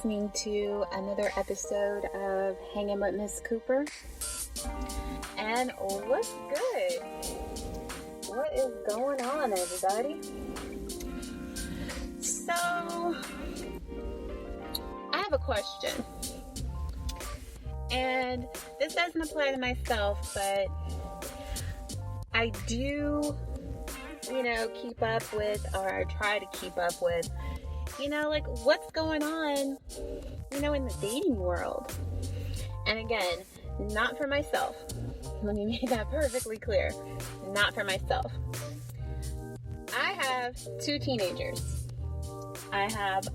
listening to another episode of Hanging with Miss Cooper. And what's good? What is going on, everybody? So, I have a question. And this doesn't apply to myself, but I do, keep up with, or try to keep up with, what's going on, in the dating world. And again, not for myself. Let me make that perfectly clear. Not for myself. I have two teenagers. I have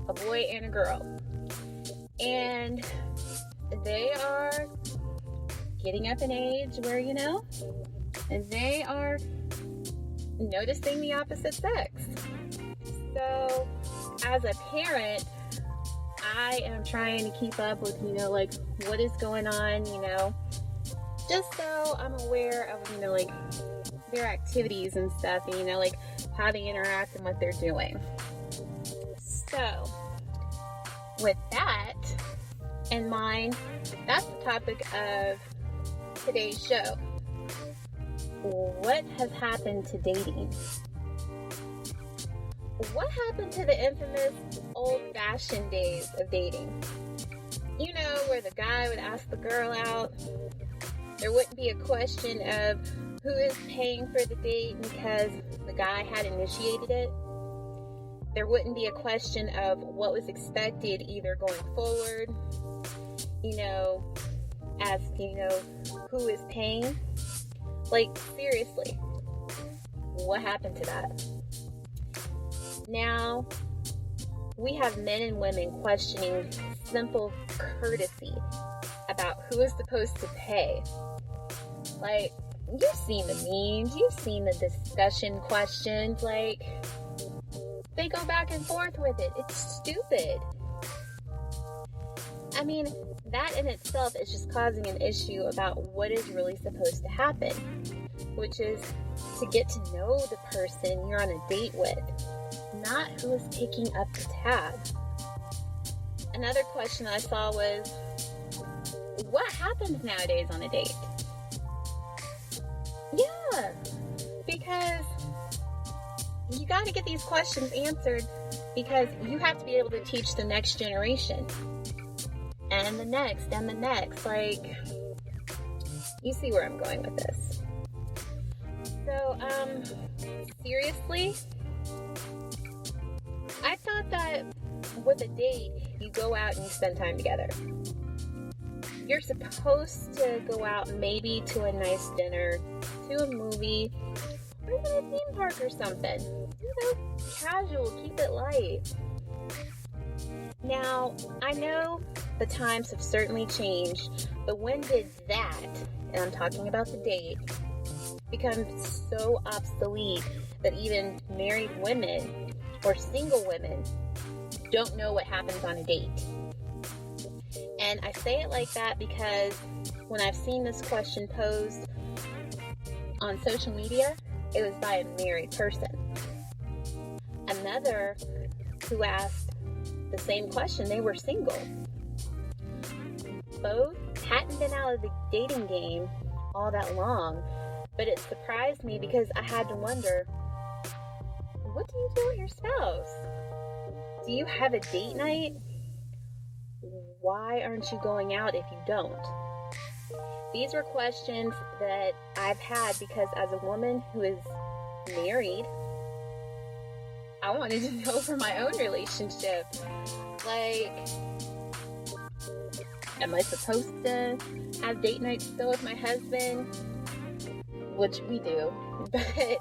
a boy and a girl. And they are getting up in age where, and they are noticing the opposite sex. So, as a parent, I am trying to keep up with, what is going on, just so I'm aware of, their activities and stuff, and, how they interact and what they're doing. So, with that in mind, that's the topic of today's show. What has happened to dating? What happened to the infamous old-fashioned days of dating? Where the guy would ask the girl out. There wouldn't be a question of who is paying for the date because the guy had initiated it. There wouldn't be a question of what was expected either going forward, as, who is paying. Seriously, what happened to that? Now, we have men and women questioning simple courtesy about who is supposed to pay. You've seen the memes, you've seen the discussion questions, they go back and forth with it. It's stupid. I mean, that in itself is just causing an issue about what is really supposed to happen, which is to get to know the person you're on a date with, not who is picking up the tab. Another question I saw was, what happens nowadays on a date? Yeah, because you got to get these questions answered because you have to be able to teach the next generation and the next and the next. You see where I'm going with this. So, seriously, I thought that with a date, you go out and you spend time together. You're supposed to go out maybe to a nice dinner, to a movie, or even a theme park or something. Casual, keep it light. Now, I know the times have certainly changed, but when did that, and I'm talking about the date, become so obsolete that even married women or single women don't know what happens on a date? And I say it like that because when I've seen this question posed on social media, it was by a married person. Another who asked the same question, they were single. Both hadn't been out of the dating game all that long, but it surprised me because I had to wonder, what do you do with your spouse? Do you have a date night? Why aren't you going out if you don't? These were questions that I've had because as a woman who is married, I wanted to know for my own relationship. Am I supposed to have date nights still with my husband? Which we do. But,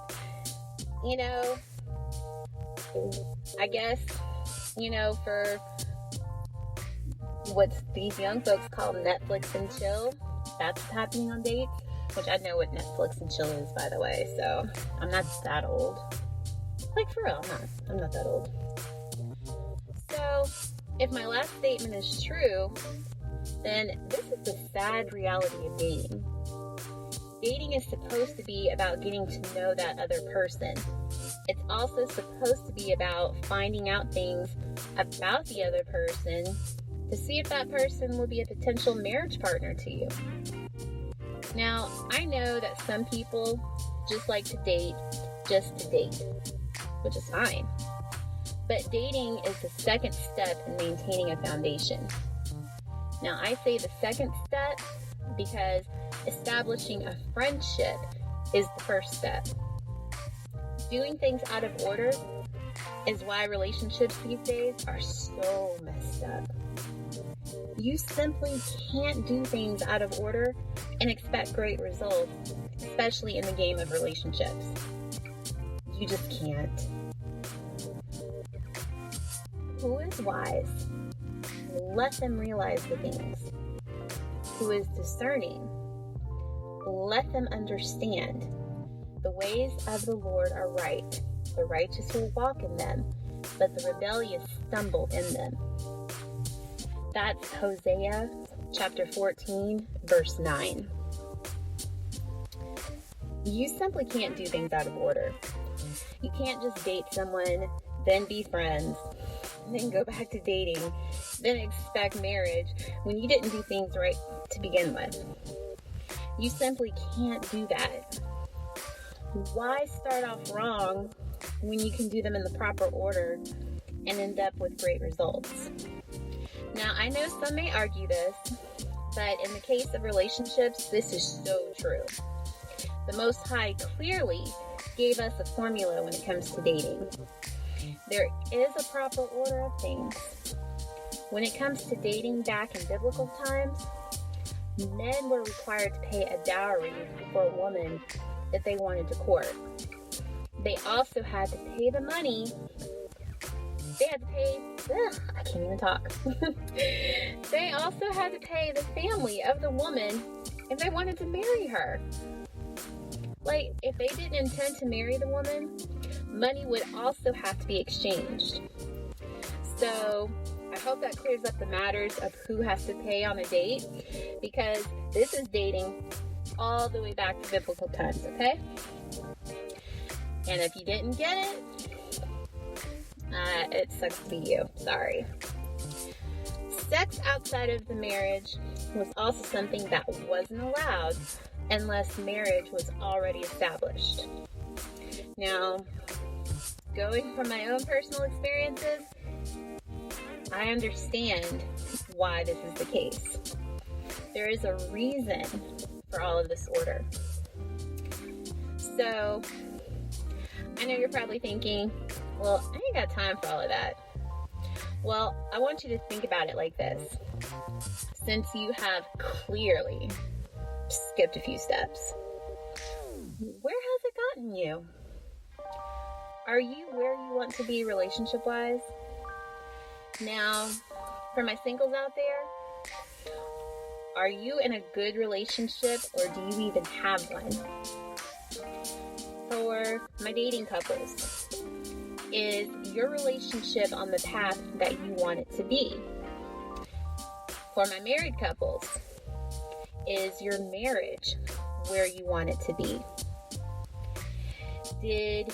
I guess, for what these young folks call Netflix and chill, that's what's happening on dates, which I know what Netflix and chill is, by the way, so I'm not that old. For real, I'm not that old. So, if my last statement is true, then this is the sad reality of dating. Dating is supposed to be about getting to know that other person. It's also supposed to be about finding out things about the other person to see if that person will be a potential marriage partner to you. Now, I know that some people just like to date just to date, which is fine. But dating is the second step in maintaining a foundation. Now, I say the second step because establishing a friendship is the first step. Doing things out of order is why relationships these days are so messed up. You simply can't do things out of order and expect great results, especially in the game of relationships. You just can't. Who is wise? Let them realize the things. Who is discerning? Let them understand. The ways of the Lord are right. The righteous will walk in them, but the rebellious stumble in them. That's Hosea chapter 14, verse 9. You simply can't do things out of order. You can't just date someone, then be friends, then go back to dating, then expect marriage when you didn't do things right to begin with. You simply can't do that. Why start off wrong when you can do them in the proper order and end up with great results? Now, I know some may argue this, but in the case of relationships, this is so true. The Most High clearly gave us a formula when it comes to dating. There is a proper order of things. When it comes to dating back in biblical times, men were required to pay a dowry for a woman that they wanted to court. They also had to pay the money. They had to pay, I can't even talk. They also had to pay the family of the woman if they wanted to marry her. Like, if they didn't intend to marry the woman, money would also have to be exchanged. So, I hope that clears up the matters of who has to pay on a date, because this is dating all the way back to biblical times, okay? And if you didn't get it, it sucks to be you. Sorry. Sex outside of the marriage was also something that wasn't allowed unless marriage was already established. Now, going from my own personal experiences, I understand why this is the case. There is a reason for all of this order. So, I know you're probably thinking, well, I ain't got time for all of that. Well, I want you to think about it like this. Since you have clearly skipped a few steps, where has it gotten you? Are you where you want to be relationship-wise? Now, for my singles out there, are you in a good relationship, or do you even have one? For my dating couples, is your relationship on the path that you want it to be? For my married couples, is your marriage where you want it to be? Did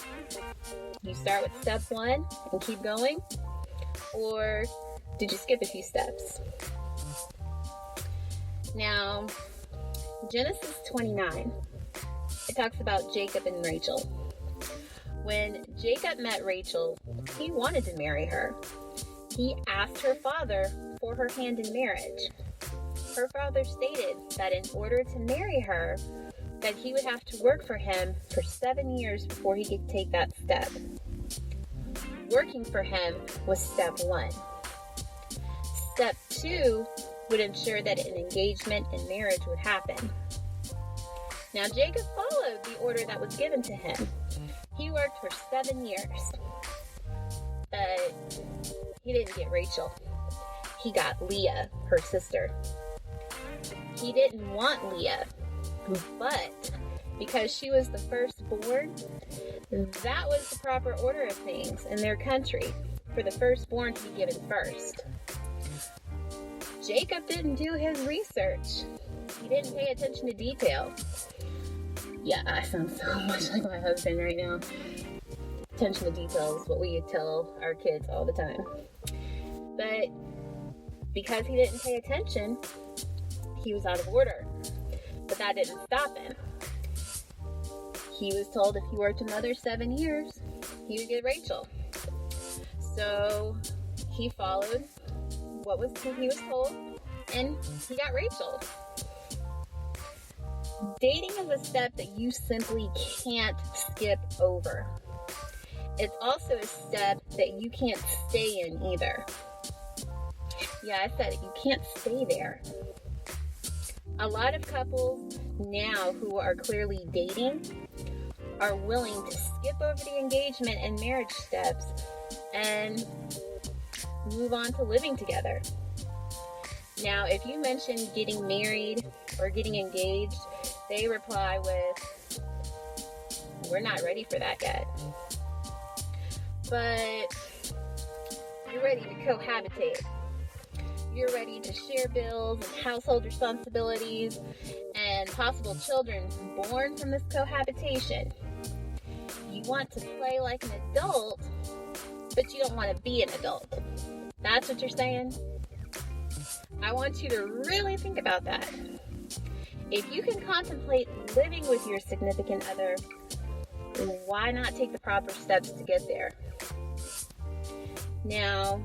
you start with step 1 and keep going? Or did you skip a few steps? Now, Genesis 29, it talks about Jacob and Rachel. When Jacob met Rachel, he wanted to marry her. He asked her father for her hand in marriage. Her father stated that in order to marry her, that he would have to work for him for 7 years before he could take that step. Working for him was step 1. Step 2 would ensure that an engagement and marriage would happen. Now, Jacob followed the order that was given to him. He worked for 7 years, but he didn't get Rachel. He got Leah, her sister. He didn't want Leah, but because she was the firstborn, that was the proper order of things in their country, for the firstborn to be given first. Jacob didn't do his research. He didn't pay attention to detail. Yeah, I sound so much like my husband right now. attention to detail is what we tell our kids all the time. But because he didn't pay attention, he was out of order. But that didn't stop him. He was told if he worked another 7 years, he would get Rachel. So he followed what he was told, and he got Rachel. Dating is a step that you simply can't skip over. It's also a step that you can't stay in either. Yeah, I said it, you can't stay there. A lot of couples now who are clearly dating are willing to skip over the engagement and marriage steps and move on to living together. Now, if you mention getting married or getting engaged, they reply with, "We're not ready for that yet." But you're ready to cohabitate. You're ready to share bills and household responsibilities and possible children born from this cohabitation. You want to play like an adult, but you don't want to be an adult. That's what you're saying? I want you to really think about that. If you can contemplate living with your significant other, why not take the proper steps to get there? Now,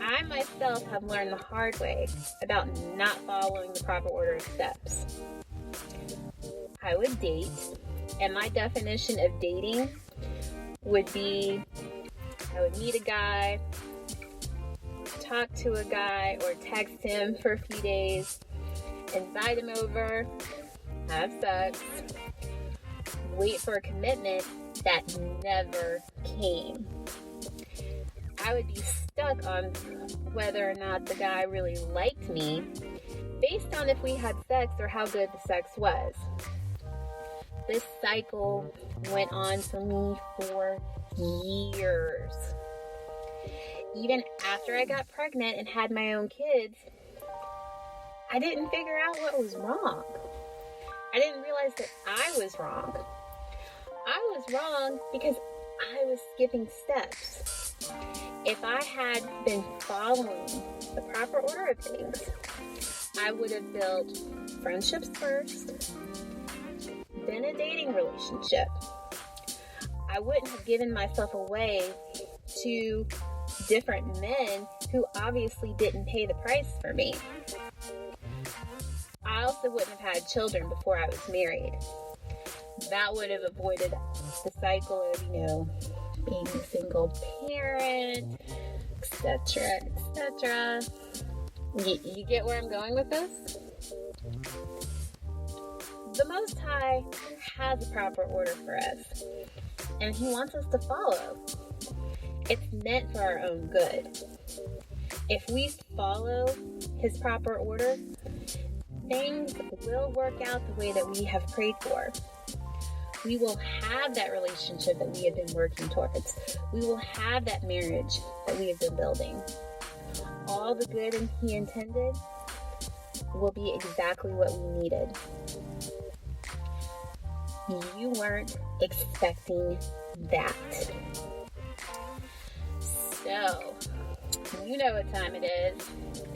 I myself have learned the hard way about not following the proper order of steps. I would date, and my definition of dating would be I would meet a guy, talk to a guy, or text him for a few days, invite him over, have sex, wait for a commitment that never came. I would be stuck on whether or not the guy really liked me based on if we had sex or how good the sex was. This cycle went on for me for years. Even after I got pregnant and had my own kids, I didn't figure out what was wrong. I didn't realize that I was wrong. I was wrong because I was skipping steps. If I had been following the proper order of things, I would have built friendships first, then a dating relationship. I wouldn't have given myself away to different men who obviously didn't pay the price for me. I also wouldn't have had children before I was married. That would have avoided the cycle of, being a single parent, etc., etc. You get where I'm going with this? The Most High has a proper order for us, and He wants us to follow. It's meant for our own good. If we follow His proper order, things will work out the way that we have prayed for. We will have that relationship that we have been working towards. We will have that marriage that we have been building. All the good He intended will be exactly what we needed. You weren't expecting that. So, you know what time it is.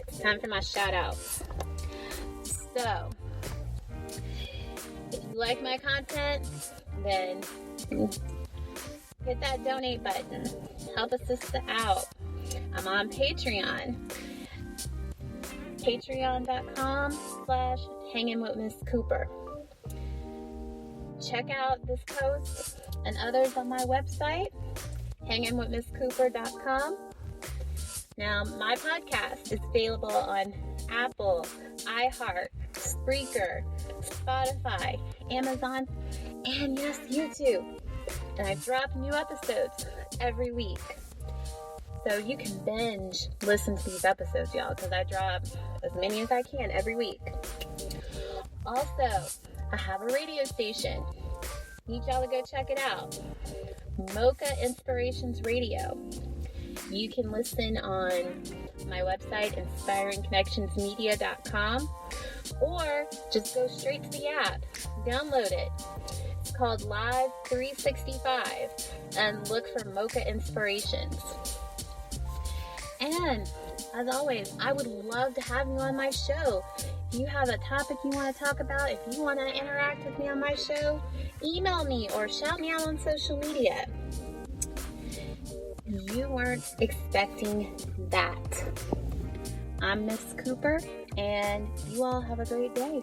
It's time for my shout outs. So, if you like my content, then hit that donate button. Help a sister out. I'm on Patreon. Patreon.com/hangingwithmisscooper. Check out this post and others on my website, hangingwithmisscooper.com. Now, my podcast is available on Apple, iHeart, Spreaker, Spotify, Amazon, and yes, YouTube. And I drop new episodes every week. So you can binge listen to these episodes, y'all, because I drop as many as I can every week. Also, I have a radio station. Need y'all to go check it out. Mocha Inspirations Radio. You can listen on my website, inspiringconnectionsmedia.com, or just go straight to the app. Download it. It's called Live 365, and look for Mocha Inspirations. And as always, I would love to have you on my show. If you have a topic you want to talk about, if you want to interact with me on my show, email me or shout me out on social media. You weren't expecting that. I'm Miss Cooper, and you all have a great day.